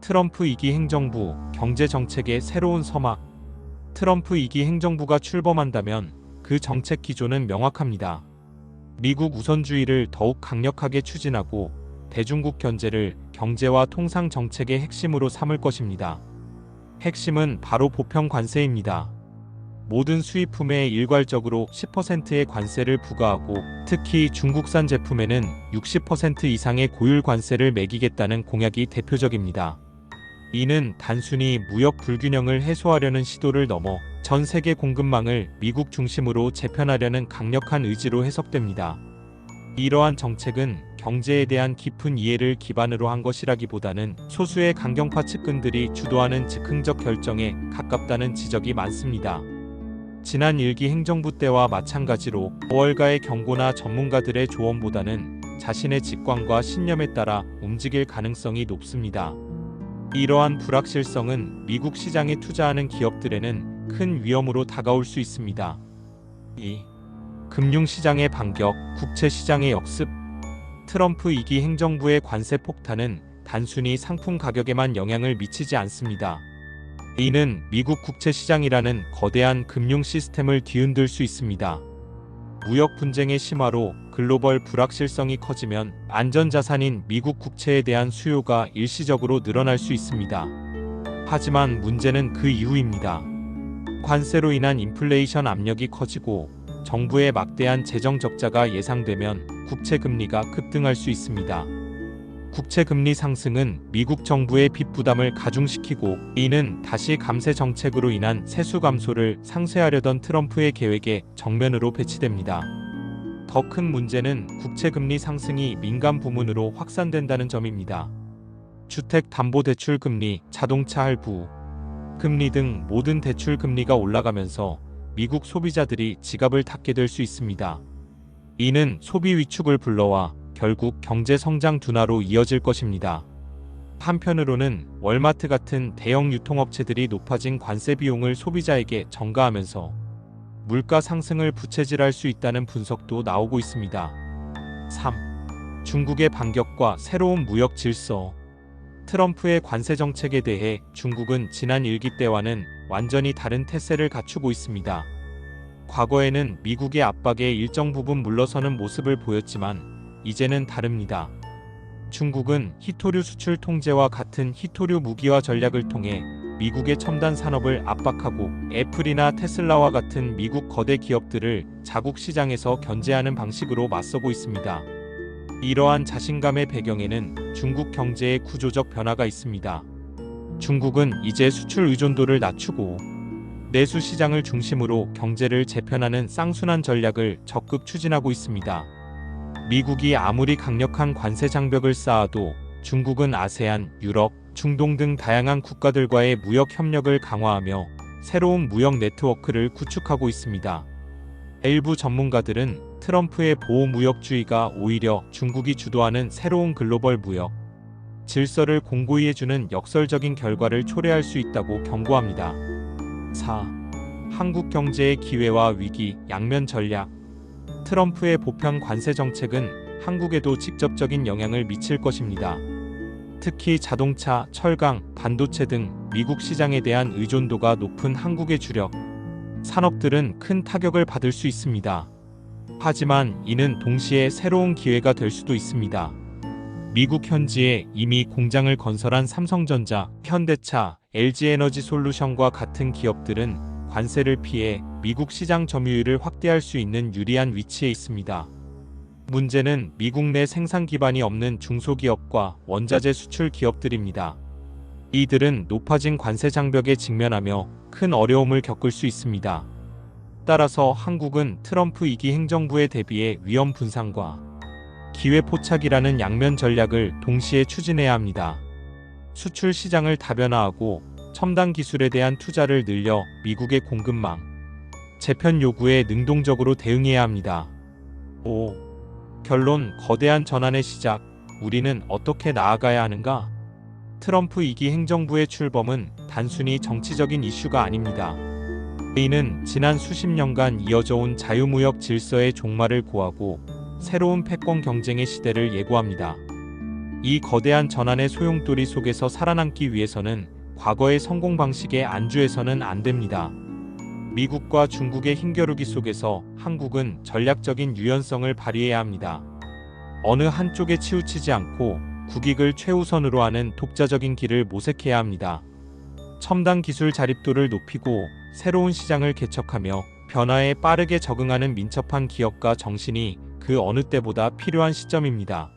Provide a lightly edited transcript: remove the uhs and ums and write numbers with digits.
트럼프 2기 행정부 경제정책의 새로운 서막. 트럼프 2기 행정부가 출범한다면 그 정책 기조는 명확합니다. 미국 우선주의를 더욱 강력하게 추진하고 대중국 견제를 경제와 통상 정책의 핵심으로 삼을 것입니다. 핵심은 바로 보편 관세입니다. 모든 수입품에 일괄적으로 10%의 관세를 부과하고 특히 중국산 제품에는 60% 이상의 고율 관세를 매기겠다는 공약이 대표적입니다. 이는 단순히 무역 불균형을 해소하려는 시도를 넘어 전 세계 공급망을 미국 중심으로 재편하려는 강력한 의지로 해석됩니다. 이러한 정책은 경제에 대한 깊은 이해를 기반으로 한 것이라기보다는 소수의 강경파 측근들이 주도하는 즉흥적 결정에 가깝다는 지적이 많습니다. 지난 1기 행정부 때와 마찬가지로 월가의 경고나 전문가들의 조언보다는 자신의 직관과 신념에 따라 움직일 가능성이 높습니다. 이러한 불확실성은 미국 시장에 투자하는 기업들에는 큰 위험으로 다가올 수 있습니다. 2. 금융시장의 반격, 국채시장의 역습. 트럼프 2기 행정부의 관세 폭탄은 단순히 상품 가격에만 영향을 미치지 않습니다. 이는 미국 국채시장이라는 거대한 금융 시스템을 뒤흔들 수 있습니다. 무역 분쟁의 심화로 글로벌 불확실성이 커지면 안전자산인 미국 국채에 대한 수요가 일시적으로 늘어날 수 있습니다. 하지만 문제는 그 이후입니다. 관세로 인한 인플레이션 압력이 커지고 정부의 막대한 재정 적자가 예상되면 국채 금리가 급등할 수 있습니다. 국채 금리 상승은 미국 정부의 빚 부담을 가중시키고 이는 다시 감세 정책으로 인한 세수 감소를 상쇄하려던 트럼프의 계획에 정면으로 배치됩니다. 더 큰 문제는 국채 금리 상승이 민간 부문으로 확산된다는 점입니다. 주택담보대출 금리, 자동차 할부 금리 등 모든 대출 금리가 올라가면서 미국 소비자들이 지갑을 닫게 될 수 있습니다. 이는 소비 위축을 불러와 결국 경제 성장 둔화로 이어질 것입니다. 한편으로는 월마트 같은 대형 유통업체들이 높아진 관세 비용을 소비자에게 전가하면서 물가 상승을 부채질할 수 있다는 분석도 나오고 있습니다. 3. 중국의 반격과 새로운 무역 질서. 트럼프의 관세 정책에 대해 중국은 지난 1기 때와는 완전히 다른 태세를 갖추고 있습니다. 과거에는 미국의 압박에 일정 부분 물러서는 모습을 보였지만 이제는 다릅니다. 중국은 히토류 수출 통제와 같은 히토류 무기화 전략을 통해 미국의 첨단 산업을 압박하고 애플이나 테슬라와 같은 미국 거대 기업들을 자국 시장에서 견제하는 방식으로 맞서고 있습니다. 이러한 자신감의 배경에는 중국 경제의 구조적 변화가 있습니다. 중국은 이제 수출 의존도를 낮추고 내수 시장을 중심으로 경제를 재편하는 쌍순환 전략을 적극 추진하고 있습니다. 미국이 아무리 강력한 관세 장벽을 쌓아도 중국은 아세안, 유럽, 중동 등 다양한 국가들과의 무역 협력을 강화하며 새로운 무역 네트워크를 구축하고 있습니다. 일부 전문가들은 트럼프의 보호무역주의가 오히려 중국이 주도하는 새로운 글로벌 무역 질서를 공고히 해주는 역설적인 결과를 초래할 수 있다고 경고합니다. 4. 한국 경제의 기회와 위기, 양면 전략. 트럼프의 보편 관세 정책은 한국에도 직접적인 영향을 미칠 것입니다. 특히 자동차, 철강, 반도체 등 미국 시장에 대한 의존도가 높은 한국의 주력 산업들은 큰 타격을 받을 수 있습니다. 하지만 이는 동시에 새로운 기회가 될 수도 있습니다. 미국 현지에 이미 공장을 건설한 삼성전자, 현대차, LG에너지솔루션과 같은 기업들은 관세를 피해 미국 시장 점유율을 확대할 수 있는 유리한 위치에 있습니다. 문제는 미국 내 생산 기반이 없는 중소기업과 원자재 수출 기업들입니다. 이들은 높아진 관세 장벽에 직면하며 큰 어려움을 겪을 수 있습니다. 따라서 한국은 트럼프 2기 행정부에 대비해 위험 분산과 기회 포착이라는 양면 전략을 동시에 추진해야 합니다. 수출 시장을 다변화하고 첨단 기술에 대한 투자를 늘려 미국의 공급망 재편 요구에 능동적으로 대응해야 합니다. 5. 결론, 거대한 전환의 시작. 우리는 어떻게 나아가야 하는가? 트럼프 2기 행정부의 출범은 단순히 정치적인 이슈가 아닙니다. 이는 지난 수십 년간 이어져 온 자유무역 질서의 종말을 고하고 새로운 패권 경쟁의 시대를 예고합니다. 이 거대한 전환의 소용돌이 속에서 살아남기 위해서는 과거의 성공 방식에 안주해서는 안 됩니다. 미국과 중국의 힘겨루기 속에서 한국은 전략적인 유연성을 발휘해야 합니다. 어느 한쪽에 치우치지 않고 국익을 최우선으로 하는 독자적인 길을 모색해야 합니다. 첨단 기술 자립도를 높이고 새로운 시장을 개척하며 변화에 빠르게 적응하는 민첩한 기업가 정신이 그 어느 때보다 필요한 시점입니다.